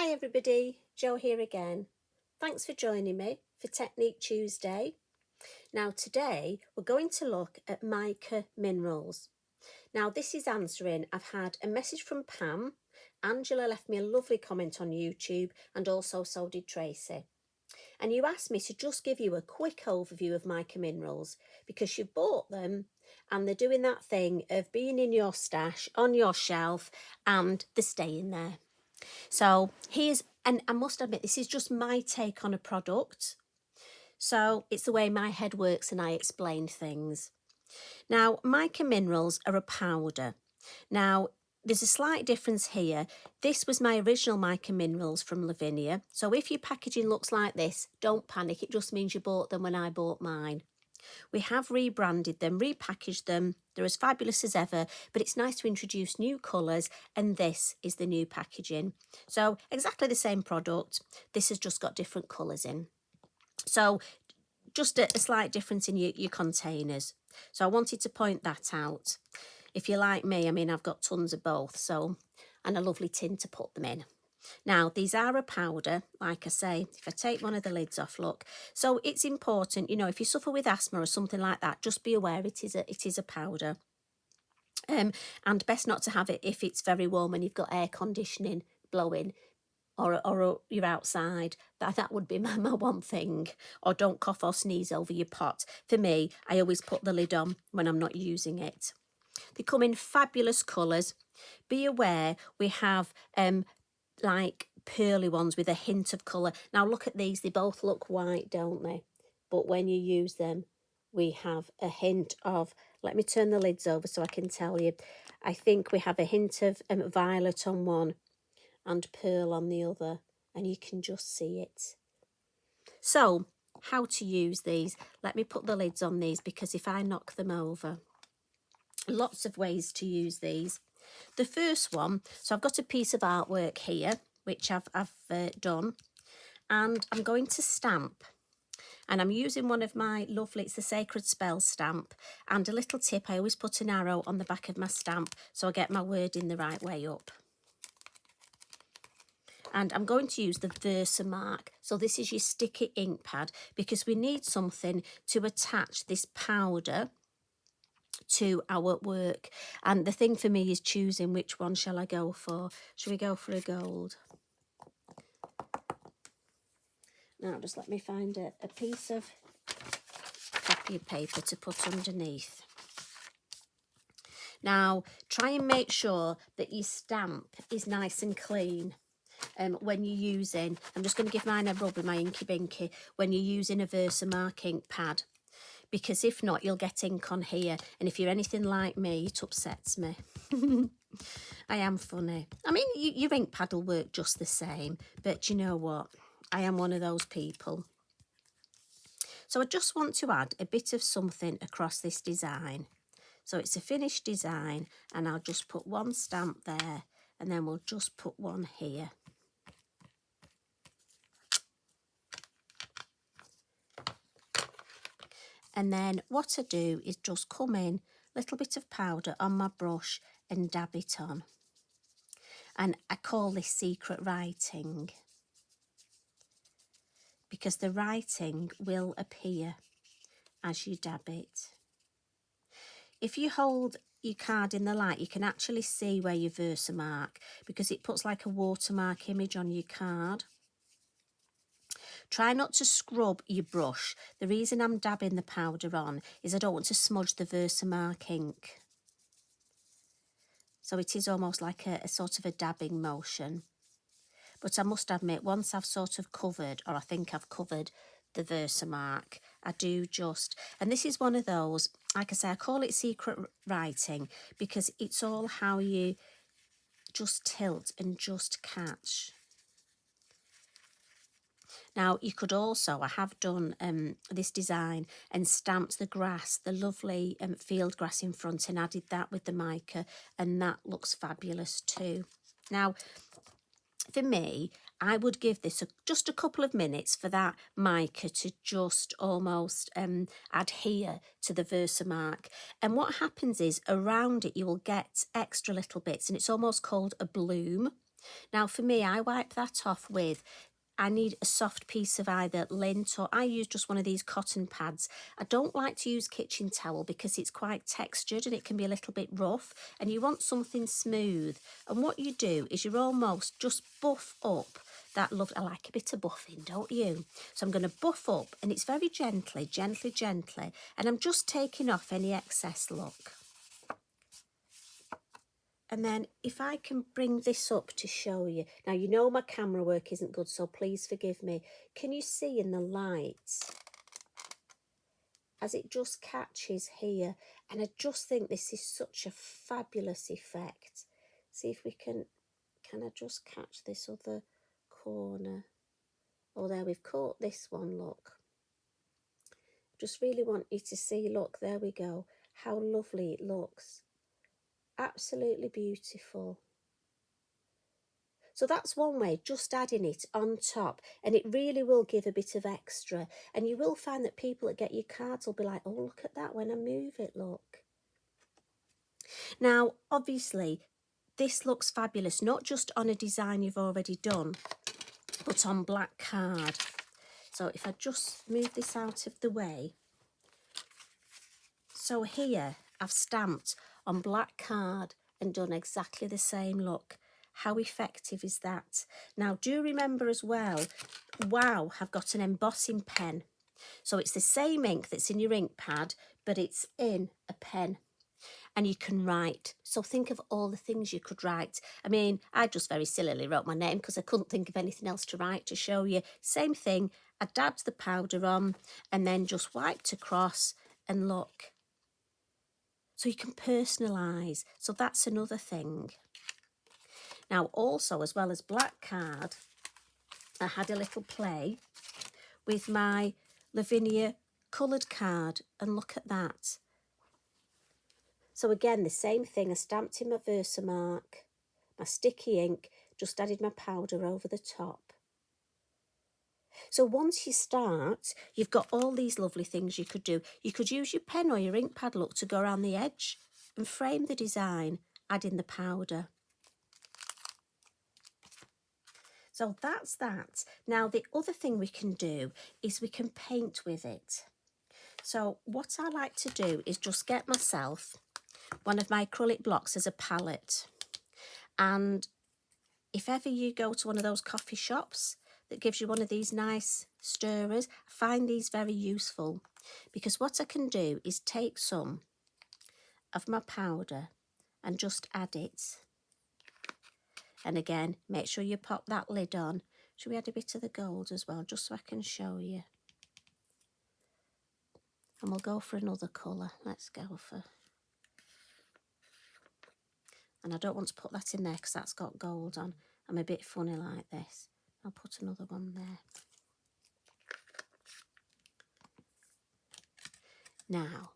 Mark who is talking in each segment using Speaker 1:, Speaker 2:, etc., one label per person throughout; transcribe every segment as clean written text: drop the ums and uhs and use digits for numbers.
Speaker 1: Hi everybody, Jo here again. Thanks for joining me for Technique Tuesday. Now today we're going to look at Mica Minerals. Now this is answering, I've had a message from Pam. Angela left me a lovely comment on YouTube and also so did Tracy. And you asked me to just give you a quick overview of Mica Minerals because you've bought them and they're doing that thing of being in your stash, on your shelf, and they're staying there. So and I must admit, this is just my take on a product. So it's the way my head works and I explain things. Now, Mica Minerals are a powder. Now, there's a slight difference here. This was my original Mica Minerals from Lavinia. So if your packaging looks like this, don't panic. It just means you bought them when I bought mine. We have rebranded them, repackaged them. They're as fabulous as ever, but it's nice to introduce new colours, and this is the new packaging. So exactly the same product. This has just got different colours in. So just a slight difference in your containers. So I wanted to point that out. If you're like me, I mean, I've got tons of both, and a lovely tin to put them in. Now, these are a powder, like I say. If I take one of the lids off, look. So it's important, if you suffer with asthma or something like that, just be aware it is a powder. And best not to have it if it's very warm and you've got air conditioning blowing or you're outside. That would be my one thing. Or don't cough or sneeze over your pot. For me, I always put the lid on when I'm not using it. They come in fabulous colours. Be aware we have like pearly ones with a hint of colour. Now look at these, they both look white, don't they? But when you use them, we have a hint of, let me turn the lids over so I can tell you. I think we have a hint of violet on one and pearl on the other, and you can just see it. So, how to use these? Let me put the lids on these because if I knock them over, lots of ways to use these. The first one, so I've got a piece of artwork here, which I've done, and I'm going to stamp. And I'm using one of my lovely, it's the Sacred Spell stamp. And a little tip, I always put an arrow on the back of my stamp so I get my wording the right way up. And I'm going to use the Versamark. So this is your sticky ink pad because we need something to attach this powder to our work. And the thing for me is choosing which one shall I go for. Shall we go for a gold? Now just let me find a piece of copy paper to put underneath. Now try and make sure that your stamp is nice and clean. When you're using, I'm just going to give mine a rub with my Inky Binky, when you're using a Versamark ink pad. Because if not, you'll get ink on here. And if you're anything like me, it upsets me. I am funny. I mean, your ink pad will work just the same. But you know what? I am one of those people. So I just want to add a bit of something across this design. So it's a finished design. And I'll just put one stamp there. And then we'll just put one here. And then what I do is just come in, a little bit of powder on my brush and dab it on. And I call this secret writing because the writing will appear as you dab it. If you hold your card in the light, you can actually see where your Versamark, because it puts like a watermark image on your card. Try not to scrub your brush. The reason I'm dabbing the powder on is I don't want to smudge the Versamark ink. So it is almost like a sort of a dabbing motion. But I must admit, once I've sort of covered, or I think I've covered the Versamark, I do just, and this is one of those, like I say, I call it secret writing because it's all how you just tilt and just catch. Now, you could also, I have done this design and stamped the grass, the lovely field grass in front, and added that with the mica, and that looks fabulous too. Now, for me, I would give this just a couple of minutes for that mica to just almost adhere to the Versamark. And what happens is around it, you will get extra little bits, and it's almost called a bloom. Now for me, I wipe that off with, I need a soft piece of either lint, or I use just one of these cotton pads. I don't like to use kitchen towel because it's quite textured and it can be a little bit rough, and you want something smooth. And what you do is you're almost just buff up that love. I like a bit of buffing, don't you? So I'm going to buff up, and it's very gently, gently, gently, and I'm just taking off any excess, look. And then if I can bring this up to show you. Now, you know my camera work isn't good, so please forgive me. Can you see in the light as it just catches here? And I just think this is such a fabulous effect. See if we can I just catch this other corner? Oh, there, we've caught this one, look. Just really want you to see, look, there we go, how lovely it looks. Absolutely beautiful. So that's one way, just adding it on top, and it really will give a bit of extra. And you will find that people that get your cards will be like, oh, look at that when I move it, look. Now, obviously, this looks fabulous, not just on a design you've already done, but on black card. So if I just move this out of the way. So here, I've stamped on black card and done exactly the same look. How effective is that? Now, do remember as well, wow, I've got an embossing pen. So it's the same ink that's in your ink pad, but it's in a pen. And you can write. So think of all the things you could write. I mean, I just very sillily wrote my name because I couldn't think of anything else to write to show you. Same thing, I dabbed the powder on and then just wiped across, and look. So you can personalise. So that's another thing. Now also, as well as black card, I had a little play with my Lavinia coloured card, and look at that. So again, the same thing, I stamped in my Versamark, my sticky ink, just added my powder over the top. So once you start, you've got all these lovely things you could do. You could use your pen or your ink pad, look, to go around the edge and frame the design, add in the powder. So that's that. Now, the other thing we can do is we can paint with it. So what I like to do is just get myself one of my acrylic blocks as a palette. And if ever you go to one of those coffee shops that gives you one of these nice stirrers, I find these very useful, because what I can do is take some of my powder and just add it. And again, make sure you pop that lid on. Should we add a bit of the gold as well, just so I can show you? And we'll go for another colour. Let's go for... And I don't want to put that in there because that's got gold on. I'm a bit funny like this. I'll put another one there. Now,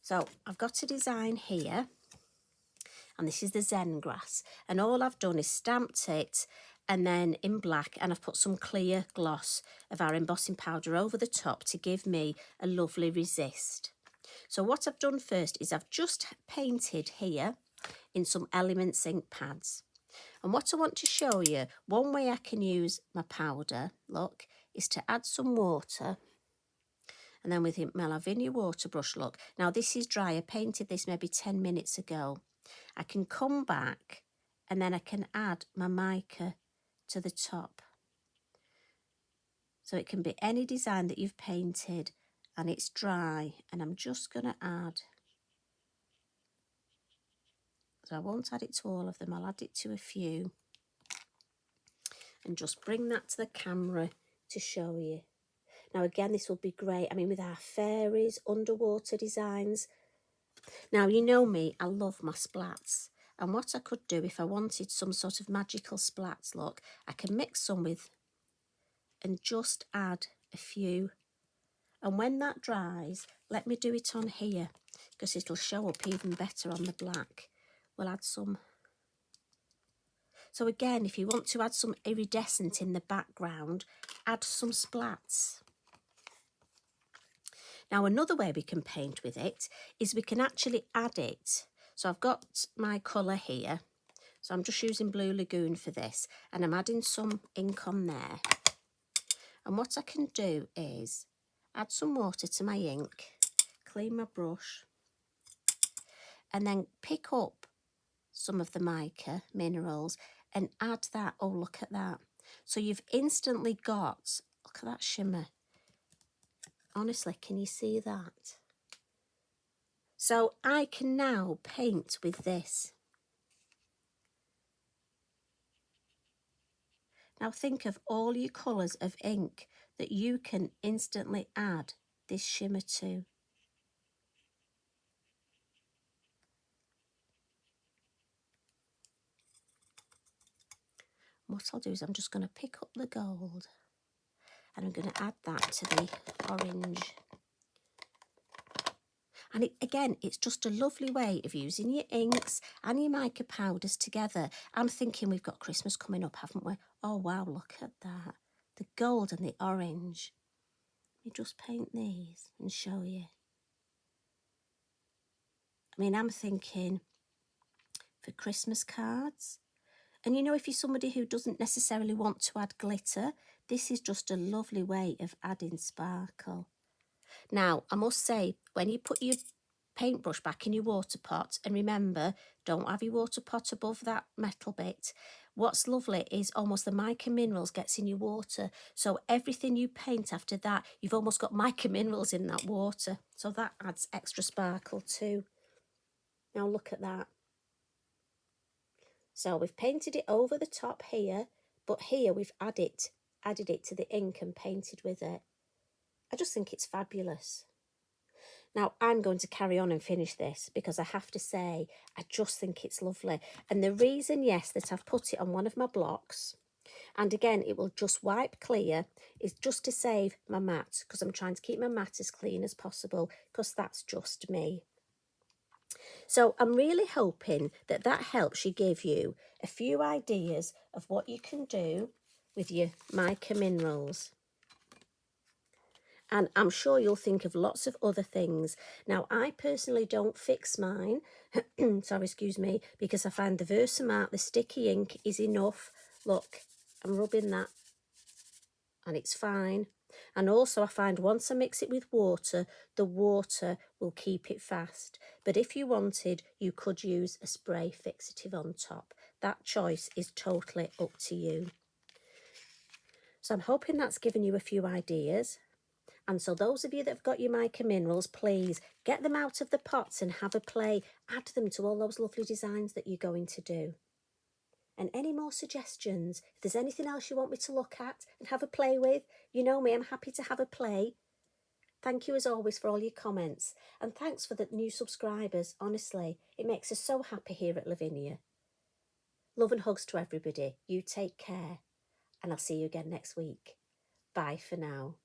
Speaker 1: so I've got a design here, and this is the Zen grass, and all I've done is stamped it, and then in black, and I've put some clear gloss of our embossing powder over the top to give me a lovely resist. So what I've done first is I've just painted here in some Elements ink pads. And what I want to show you, one way I can use my powder, look, is to add some water. And then with my Lavinia water brush, look. Now this is dry. I painted this maybe 10 minutes ago. I can come back and then I can add my mica to the top. So it can be any design that you've painted, and it's dry. And I'm just going to add. So I won't add it to all of them. I'll add it to a few. And just bring that to the camera to show you. Now again, this will be great, I mean, with our fairies, underwater designs. Now, you know me, I love my splats. And what I could do if I wanted some sort of magical splats, look, I can mix some with and just add a few. And when that dries, let me do it on here, because it'll show up even better on the black. We'll add some. So again, if you want to add some iridescent in the background, add some splats. Now, another way we can paint with it is we can actually add it. So I've got my colour here, So I'm just using Blue Lagoon for this, and I'm adding some ink on there. And what I can do is add some water to my ink, clean my brush, and then pick up some of the Mica Minerals and add that. Oh, look at that. So you've instantly got, look at that shimmer. Honestly, can you see that? So I can now paint with this. Now think of all your colours of ink that you can instantly add this shimmer to. What I'll do is I'm just going to pick up the gold and I'm going to add that to the orange. And again, it's just a lovely way of using your inks and your mica powders together. I'm thinking we've got Christmas coming up, haven't we? Oh, wow, look at that. The gold and the orange. Let me just paint these and show you. I mean, I'm thinking for Christmas cards. And you know, if you're somebody who doesn't necessarily want to add glitter, this is just a lovely way of adding sparkle. Now, I must say, when you put your paintbrush back in your water pot, and remember, don't have your water pot above that metal bit. What's lovely is almost the Mica Minerals gets in your water. So everything you paint after that, you've almost got Mica Minerals in that water. So that adds extra sparkle too. Now look at that. So we've painted it over the top here, but here we've added it to the ink and painted with it. I just think it's fabulous. Now I'm going to carry on and finish this because I have to say, I just think it's lovely. And the reason, yes, that I've put it on one of my blocks, and again, it will just wipe clear, is just to save my mat, because I'm trying to keep my mat as clean as possible, because that's just me. So I'm really hoping that that helps you give you a few ideas of what you can do with your Mica Minerals. And I'm sure you'll think of lots of other things. Now, I personally don't fix mine, sorry, excuse me, because I find the Versamark, the sticky ink, is enough. Look, I'm rubbing that and it's fine. And also I find once I mix it with water, the water will keep it fast. But if you wanted, you could use a spray fixative on top. That choice is totally up to you. So I'm hoping that's given you a few ideas. And so those of you that have got your Mica Minerals, please get them out of the pots and have a play. Add them to all those lovely designs that you're going to do. And any more suggestions, if there's anything else you want me to look at and have a play with, you know me, I'm happy to have a play. Thank you as always for all your comments. And thanks for the new subscribers. Honestly, it makes us so happy here at Lavinia. Love and hugs to everybody. You take care. And I'll see you again next week. Bye for now.